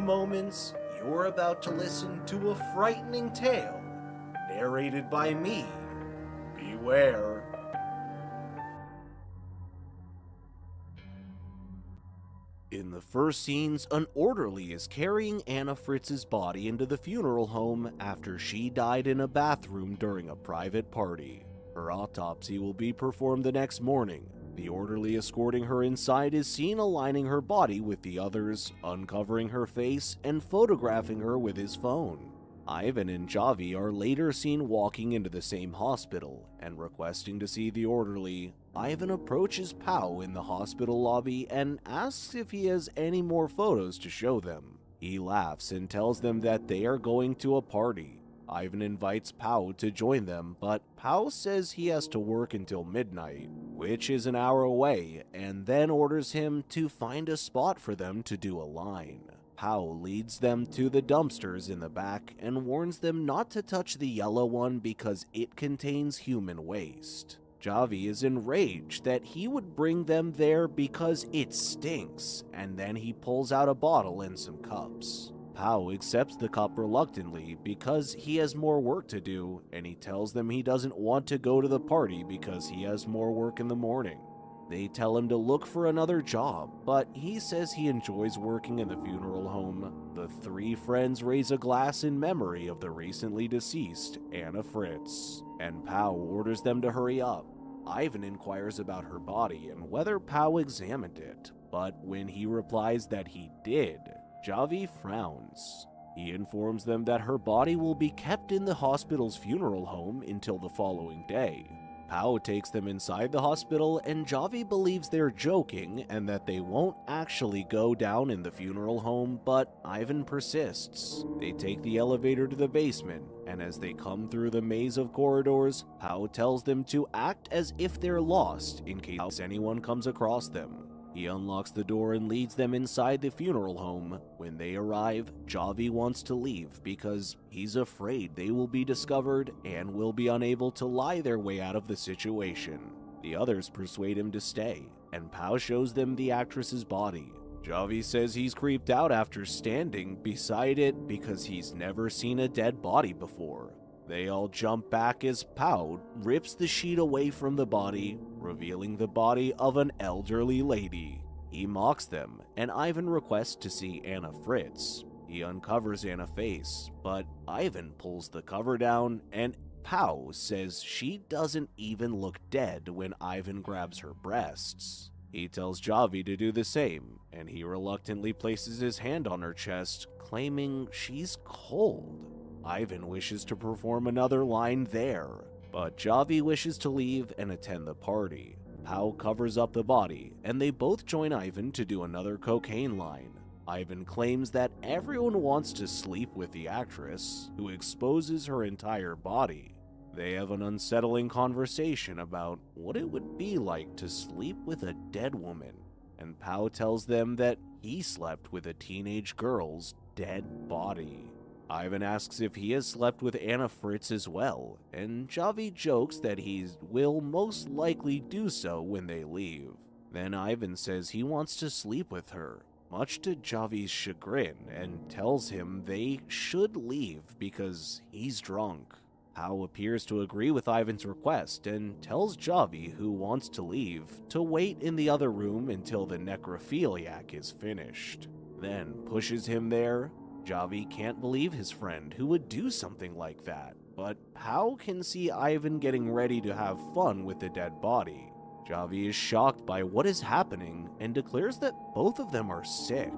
moments, you're about to listen to a frightening tale narrated by me. Beware. In the first scenes, an orderly is carrying Anna Fritz's body into the funeral home after she died in a bathroom during a private party. Her autopsy will be performed the next morning. The orderly escorting her inside is seen aligning her body with the others, uncovering her face, and photographing her with his phone. Ivan and Javi are later seen walking into the same hospital and requesting to see the orderly. Ivan approaches Pao in the hospital lobby and asks if he has any more photos to show them. He laughs and tells them that they are going to a party. Ivan invites Pao to join them, but Pao says he has to work until midnight, which is an hour away, and then orders him to find a spot for them to do a line. Pao leads them to the dumpsters in the back and warns them not to touch the yellow one because it contains human waste. Javi is enraged that he would bring them there because it stinks, and then he pulls out a bottle and some cups. Pao accepts the cup reluctantly because he has more work to do, and he tells them he doesn't want to go to the party because he has more work in the morning. They tell him to look for another job, but he says he enjoys working in the funeral home. The three friends raise a glass in memory of the recently deceased Anna Fritz, and Pao orders them to hurry up. Ivan inquires about her body and whether Pao examined it, but when he replies that he did, Javi frowns. He informs them that her body will be kept in the hospital's funeral home until the following day. Pao takes them inside the hospital, and Javi believes they're joking and that they won't actually go down in the funeral home, but Ivan persists. They take the elevator to the basement, and as they come through the maze of corridors, Pao tells them to act as if they're lost in case anyone comes across them. He unlocks the door and leads them inside the funeral home. When they arrive, Javi wants to leave because he's afraid they will be discovered and will be unable to lie their way out of the situation. The others persuade him to stay, and Pao shows them the actress's body. Javi says he's creeped out after standing beside it because he's never seen a dead body before. They all jump back as Pao rips the sheet away from the body, revealing the body of an elderly lady. He mocks them, and Ivan requests to see Anna Fritz. He uncovers Anna's face, but Ivan pulls the cover down, and Pao says she doesn't even look dead when Ivan grabs her breasts. He tells Javi to do the same, and he reluctantly places his hand on her chest, claiming she's cold. Ivan wishes to perform another line there, but Javi wishes to leave and attend the party. Pao covers up the body, and they both join Ivan to do another cocaine line. Ivan claims that everyone wants to sleep with the actress, who exposes her entire body. They have an unsettling conversation about what it would be like to sleep with a dead woman, and Pao tells them that he slept with a teenage girl's dead body. Ivan asks if he has slept with Anna Fritz as well, and Javi jokes that he will most likely do so when they leave. Then Ivan says he wants to sleep with her, much to Javi's chagrin, and tells him they should leave because he's drunk. Pao appears to agree with Ivan's request and tells Javi, who wants to leave, to wait in the other room until the necrophiliac is finished, then pushes him there. Javi can't believe his friend who would do something like that, but Pao can see Ivan getting ready to have fun with the dead body. Javi is shocked by what is happening and declares that both of them are sick.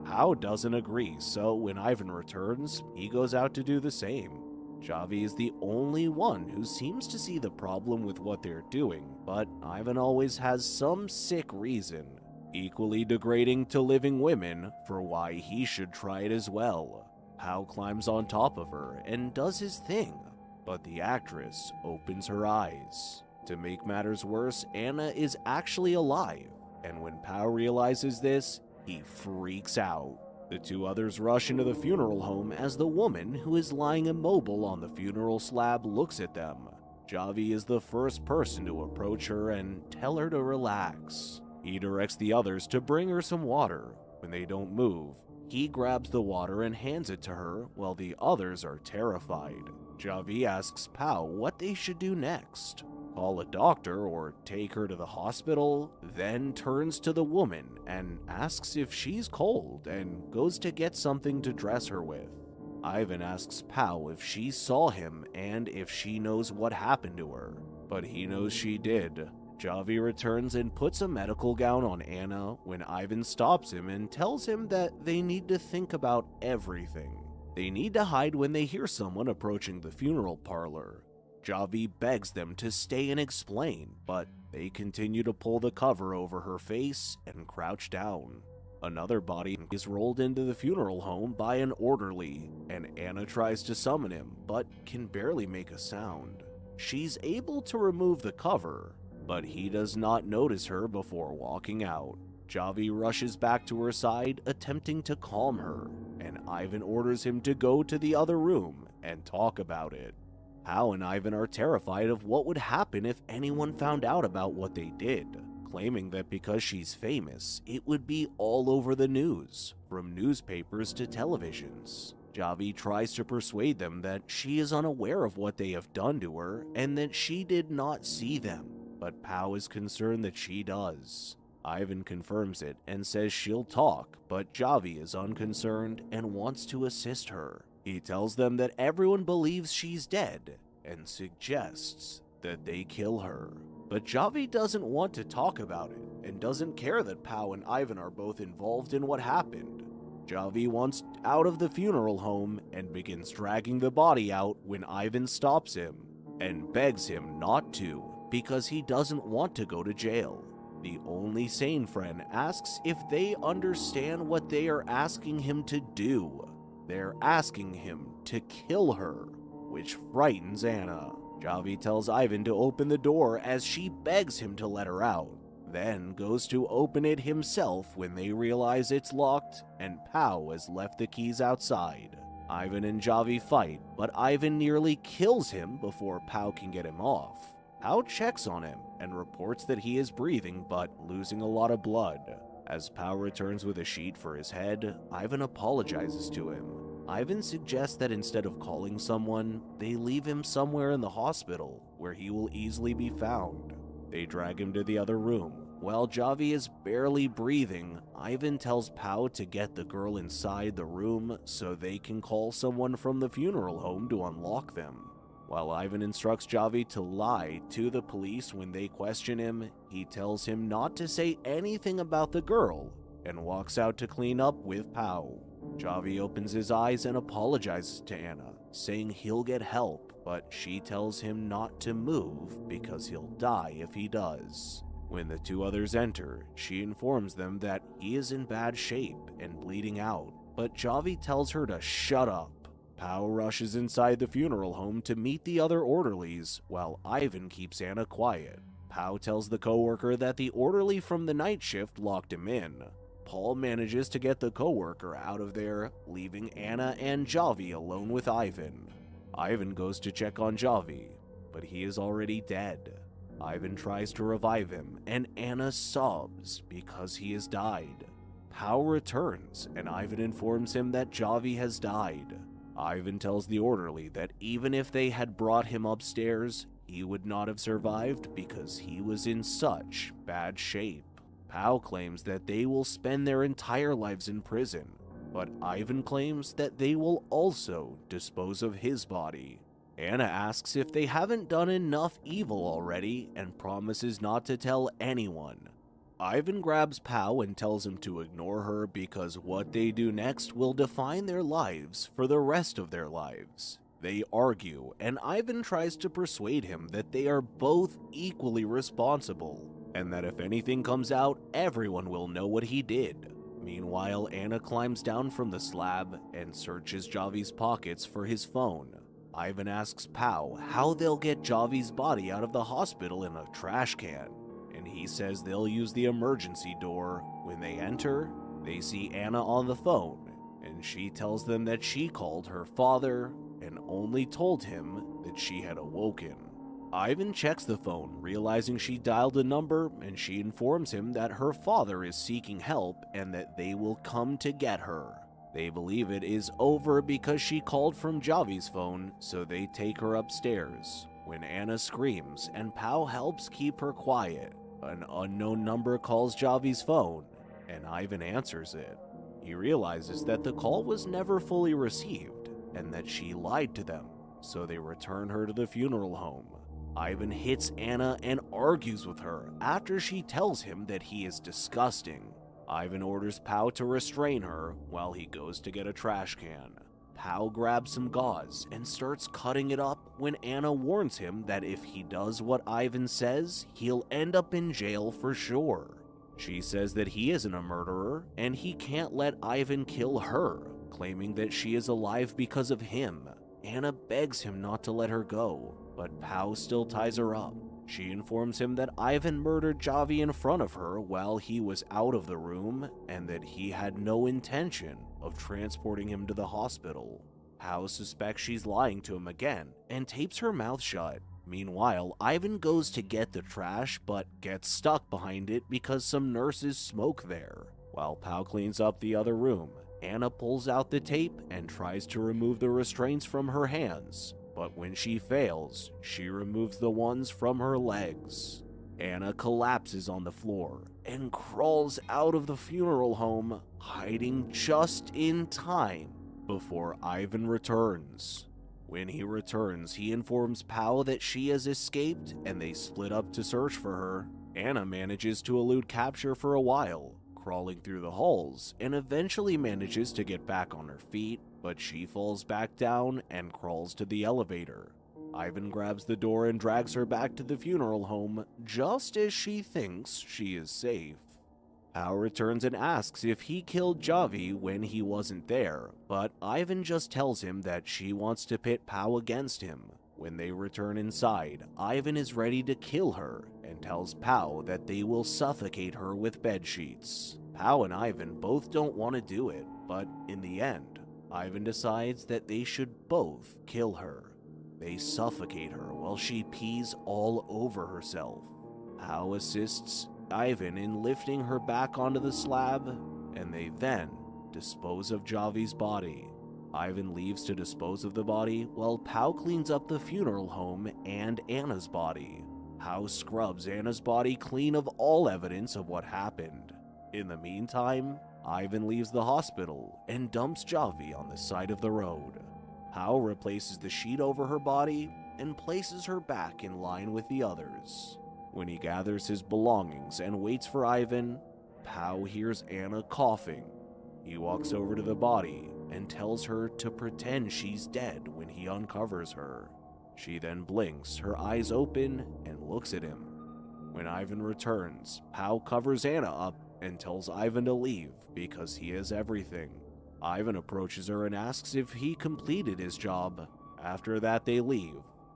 Pao doesn't agree, so when Ivan returns, he goes out to do the same. Javi is the only one who seems to see the problem with what they're doing, but Ivan always has some sick reason, equally degrading to living women, for why he should try it as well. Pao climbs on top of her and does his thing, but the actress opens her eyes. To make matters worse, Anna is actually alive, and when Pao realizes this, he freaks out. The two others rush into the funeral home as the woman, who is lying immobile on the funeral slab, looks at them. Javi is the first person to approach her and tell her to relax. He directs the others to bring her some water. When they don't move, He grabs the water and hands it to her while the others are terrified. Javi asks Pao what they should do next. Call a doctor or take her to the hospital, then turns to the woman and asks if she's cold and goes to get something to dress her with. Ivan asks Pao if she saw him and if she knows what happened to her, but he knows she did. Javi returns and puts a medical gown on Anna when Ivan stops him and tells him that they need to think about everything. They need to hide when they hear someone approaching the funeral parlor. Javi begs them to stay and explain, but they continue to pull the cover over her face and crouch down. Another body is rolled into the funeral home by an orderly, and Anna tries to summon him, but can barely make a sound. She's able to remove the cover, but he does not notice her before walking out. Javi rushes back to her side, attempting to calm her, and Ivan orders him to go to the other room and talk about it. Pao and Ivan are terrified of what would happen if anyone found out about what they did, claiming that because she's famous, it would be all over the news, from newspapers to televisions. Javi tries to persuade them that she is unaware of what they have done to her and that she did not see them, but Pao is concerned that she does. Ivan confirms it and says she'll talk, but Javi is unconcerned and wants to assist her. He tells them that everyone believes she's dead and suggests that they kill her. But Javi doesn't want to talk about it and doesn't care that Pao and Ivan are both involved in what happened. Javi wants out of the funeral home and begins dragging the body out when Ivan stops him and begs him not to because he doesn't want to go to jail. The only sane friend asks if they understand what they are asking him to do. They're asking him to kill her, which frightens Anna. Javi tells Ivan to open the door as she begs him to let her out, then goes to open it himself when they realize it's locked and Pao has left the keys outside. Ivan and Javi fight, but Ivan nearly kills him before Pao can get him off. Pao checks on him and reports that he is breathing but losing a lot of blood. As Pao returns with a sheet for his head, Ivan apologizes to him. Ivan suggests that instead of calling someone, they leave him somewhere in the hospital where he will easily be found. They drag him to the other room. While Javi is barely breathing, Ivan tells Pao to get the girl inside the room so they can call someone from the funeral home to unlock them. While Ivan instructs Javi to lie to the police when they question him, he tells him not to say anything about the girl and walks out to clean up with Pao. Javi opens his eyes and apologizes to Anna, saying he'll get help, but she tells him not to move because he'll die if he does. When the two others enter, she informs them that he is in bad shape and bleeding out, but Javi tells her to shut up. Pao rushes inside the funeral home to meet the other orderlies, while Ivan keeps Anna quiet. Pao tells the coworker that the orderly from the night shift locked him in. Paul manages to get the coworker out of there, leaving Anna and Javi alone with Ivan. Ivan goes to check on Javi, but he is already dead. Ivan tries to revive him, and Anna sobs because he has died. Pao returns, and Ivan informs him that Javi has died. Ivan tells the orderly that even if they had brought him upstairs, he would not have survived because he was in such bad shape. Pao claims that they will spend their entire lives in prison, but Ivan claims that they will also dispose of his body. Anna asks if they haven't done enough evil already and promises not to tell anyone. Ivan grabs Pao and tells him to ignore her because what they do next will define their lives for the rest of their lives. They argue, and Ivan tries to persuade him that they are both equally responsible, and that if anything comes out, everyone will know what he did. Meanwhile, Anna climbs down from the slab and searches Javi's pockets for his phone. Ivan asks Pao how they'll get Javi's body out of the hospital in a trash can, and he says they'll use the emergency door. When they enter, they see Anna on the phone, and she tells them that she called her father and only told him that she had awoken. Ivan checks the phone, realizing she dialed a number, and she informs him that her father is seeking help and that they will come to get her. They believe it is over because she called from Javi's phone, so they take her upstairs. When Anna screams and Pao helps keep her quiet, an unknown number calls Javi's phone, and Ivan answers it. He realizes that the call was never fully received, and that she lied to them, so they return her to the funeral home. Ivan hits Anna and argues with her after she tells him that he is disgusting. Ivan orders Pao to restrain her while he goes to get a trash can. Pao grabs some gauze and starts cutting it up when Anna warns him that if he does what Ivan says, he'll end up in jail for sure. She says that he isn't a murderer and he can't let Ivan kill her, claiming that she is alive because of him. Anna begs him not to let her go, but Pao still ties her up. She informs him that Ivan murdered Javi in front of her while he was out of the room and that he had no intention of transporting him to the hospital. Pao suspects she's lying to him again and tapes her mouth shut. Meanwhile, Ivan goes to get the trash but gets stuck behind it because some nurses smoke there. While Pao cleans up the other room, Anna pulls out the tape and tries to remove the restraints from her hands. But when she fails, she removes the ones from her legs. Anna collapses on the floor and crawls out of the funeral home, hiding just in time before Ivan returns. When he returns, he informs Pao that she has escaped and they split up to search for her. Anna manages to elude capture for a while, crawling through the halls, and eventually manages to get back on her feet, but she falls back down and crawls to the elevator. Ivan grabs the door and drags her back to the funeral home just as she thinks she is safe. Pao returns and asks if he killed Javi when he wasn't there, but Ivan just tells him that she wants to pit Pao against him. When they return inside, Ivan is ready to kill her and tells Pao that they will suffocate her with bedsheets. Pao and Ivan both don't want to do it, but in the end, Ivan decides that they should both kill her. They suffocate her while she pees all over herself. Pao assists Ivan in lifting her back onto the slab, and they then dispose of Javi's body. Ivan leaves to dispose of the body while Pao cleans up the funeral home and Anna's body. Pao scrubs Anna's body clean of all evidence of what happened. In the meantime, Ivan leaves the hospital and dumps Javi on the side of the road. Pao replaces the sheet over her body and places her back in line with the others. When he gathers his belongings and waits for Ivan, Pao hears Anna coughing. He walks over to the body and tells her to pretend she's dead when he uncovers her. She then blinks, her eyes open, and looks at him. When Ivan returns, Pao covers Anna up and tells Ivan to leave because he has everything. Ivan approaches her and asks if he completed his job. After that, they leave.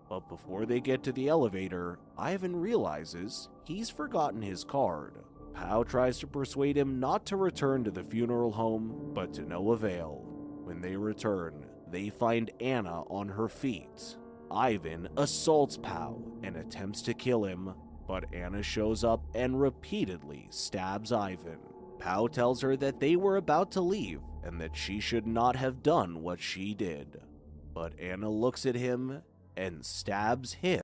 But before they get to the elevator, Ivan realizes he's forgotten his card. Pao tries to persuade him not to return to the funeral home, but to no avail. When they return, they find Anna on her feet. Ivan assaults Pao and attempts to kill him, but Anna shows up and repeatedly stabs Ivan. Pao tells her that they were about to leave and that she should not have done what she did. But Anna looks at him and stabs him